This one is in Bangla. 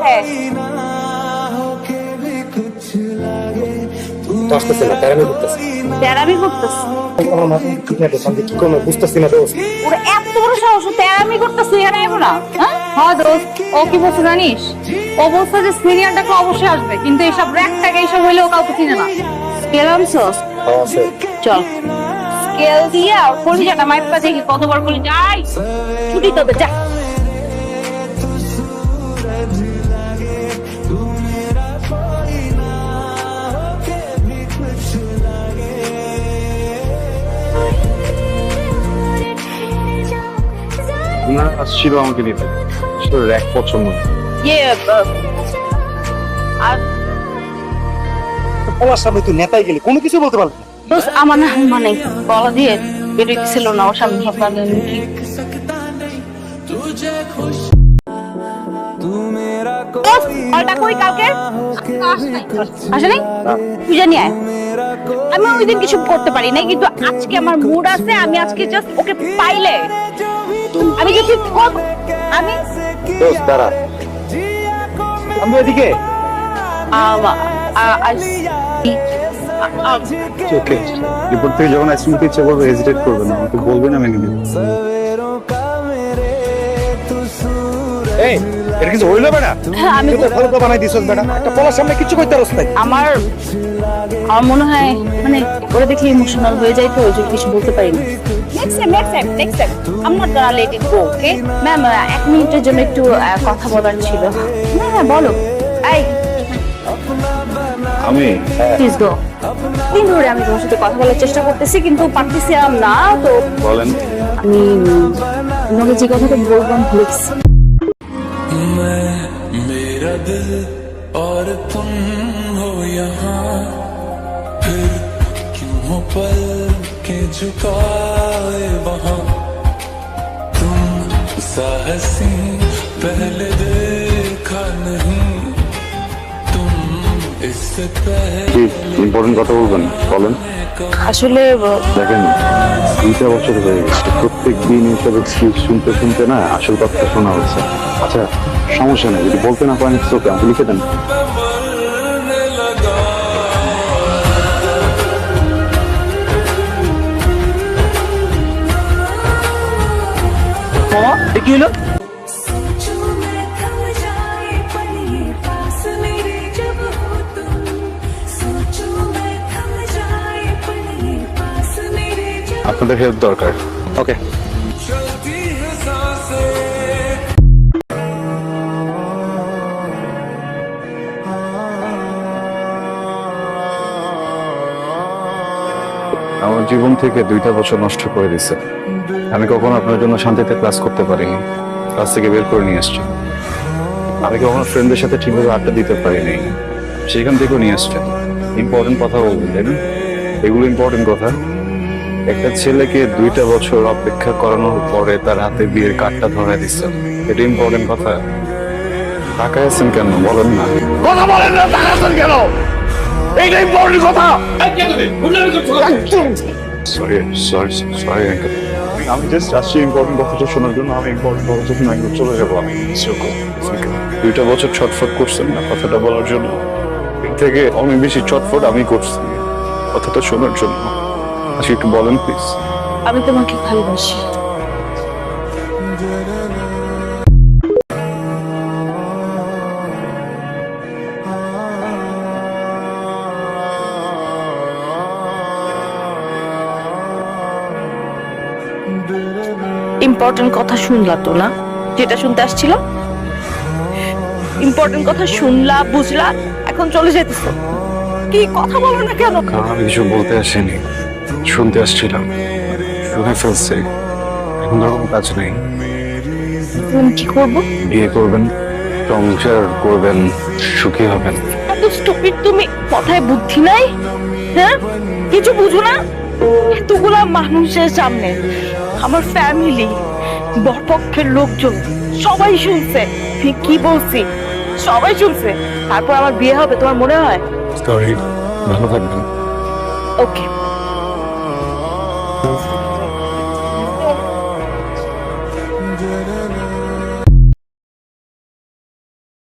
হ্যাঁ আসতেছে না, তেরামি করতেছে। তেরামি করতেছে? আমার মাথা ঠিক না, আমি কি করবো বুঝতেছি না দোস্ত। ওরা এত বড় সাহস, ও তেরামি করতেছে এখানে আইবো না? হ্যাঁ দোস্ত, ও কি বলছে জানিস? ও বলছে যে সিনিয়রটাকে অবশ্যই আসবে, কিন্তু এইসব র্যাকটাকে এইসব হইলে ও কাউকে চিনে না। স্কেল আনছস? আছে। চল স্কেল দিয়া ওর কলিজাটা মাইপা দেখি কতবার কলিজা। আই ছুটি তবে যা। না আসছিল আমাকে নিতে, আসলে র্যাক পছন্দ না। ইয়ে আর তোমার সামনে তুই নেতাই গেলি, কোনো কিছু বলতে পারলি না। দোস্ত আমার না মানে গলা দিয়ে বেরোইতেছিল না, ওর সামনে ভাবলাম কি কলটা কই কালকে আসে নাই? তুই জানি আয়। আমি ওই দিন কিছু করতে পারি নাই, কিন্তু আজকে আমার মুড আছে। আমি আজকে জাস্ট ওকে পাইলে আমি যদি আমি দোস্ত দাঁড়া, আমি এদিকে। ওকে, এরপর থেকে যখন আইসক্রিম খেতে ইচ্ছে করবে হেজিটেট করবে না, আমাকে বলবেন, আমি নিয়ে দেবো। এই এটা কিছু হইলো বেটা? আমি তুই তো ভালো তো বানাই দিছস বেটা, একটা পোলার সামনে কিছু কইতে পারছ না। আমার আমার মনে হয় মানে ওরা দেখলে ইমোশনাল হয়ে যায়, তো ওই জন্য কিছু বলতে পারি না। Next time I am not gonna let it go. Okay ma'am, 1 মিনিটের জন্য একটু কথা বলার ছিল। হ্যাঁ বলো। এই আমি প্লিজ গো। দিন ধরে আমি তোমার সাথে কথা বলার চেষ্টা করতেছি, কিন্তু পারতেছিলাম না। তো বলেন। আমি তোমাকে যে কথাটা বললাম ভুলে গেছি। मेरा दिल और तुम हो यहाँ, फिर क्यों हो पल के झुकाए वहाँ, तुम सा हसी पहले देखा नहीं, तुम इससे पहले ইম্পর্টেন্ট কথা বলবেন, বলেন। আসলে দেখেন, 2টা বছর হয়ে গেছে, প্রত্যেক দিন এইসব এক্সকিউজ শুনতে শুনতে না আসল কথা শোনা হচ্ছে। আচ্ছা সমস্যা নেই, যদি বলতে না পারেন তো আমাকে লিখে দেন। मरने लगा। কি হলো? আপনাদের হেল্প দরকার। ওকে, चलती है सांसें, আমার জীবন থেকে 2টা বছর নষ্ট করে দিছে। আমি কখনো আপনার জন্য শান্তিতে ক্লাস করতে পারিনি, ক্লাস থেকে বের করে নিয়ে আসছি। আমি কখনো ফ্রেন্ডদের সাথে ঠিকভাবে আড্ডা দিতে পারিনি, সেখান থেকেও নিয়ে আসছেন। ইম্পর্টেন্ট কথা বলবেন তাই না? এগুলো ইম্পর্টেন্ট কথা। একটা ছেলেকে 2টা বছর অপেক্ষা করানোর পরে তার হাতে বিয়ের কার্ডটা ধরে দিচ্ছেন, এটা ইম্পর্টেন্ট কথা। তাকায় আছেন কেন বলেন না? কথা বলেন না, তাকাচ্ছেন কেন? এইটা ইম্পর্টেন্ট কথা। সরি সরি সরি আঙ্কেল, আমি জাস্ট আসছি ইম্পর্টেন্ট কথাটা শোনার জন্য। আমি ইম্পর্টেন্ট কথাটা শুনে আমি চলে যাবো। আমি 2টা বছর ছটফট করছেন না কথাটা বলার জন্য, এর থেকে অনেক বেশি ছটফট আমি করছি কথাটা শোনার জন্য। আজকে একটু বলেন প্লিজ। আমি তোমাকে ভালোবাসি। ইম্পর্টেন্ট কথা শুনলা তো না, যেটা শুনতে আসছিল? ইম্পর্টেন্ট কথা শুনলা, বুঝলা, এখন চলে যেতেছো। কি কথা বলো না কেন? কারণ আমি কিছু বলতে আসিনি, শুনতে আসছিলাম। শুনে ফেলছি, এখন আর কোনো কাজ নেই। তুমি কি করবো? বিয়ে করবেন, সংসার করবেন, সুখী হবেন। এত স্টুপিড তুমি, মাথায় বুদ্ধি নাই? হ্যাঁ কিছু বুঝো না? এতগুলা মানুষের সামনে আমার ফ্যামিলি, বরপক্ষের লোকজন সবাই শুনছে আমি কি বলছি, সবাই শুনছে। তারপর আমার বিয়ে হবে তোমার মনে হয়? সরি, ভালো থাকবেন। ওকে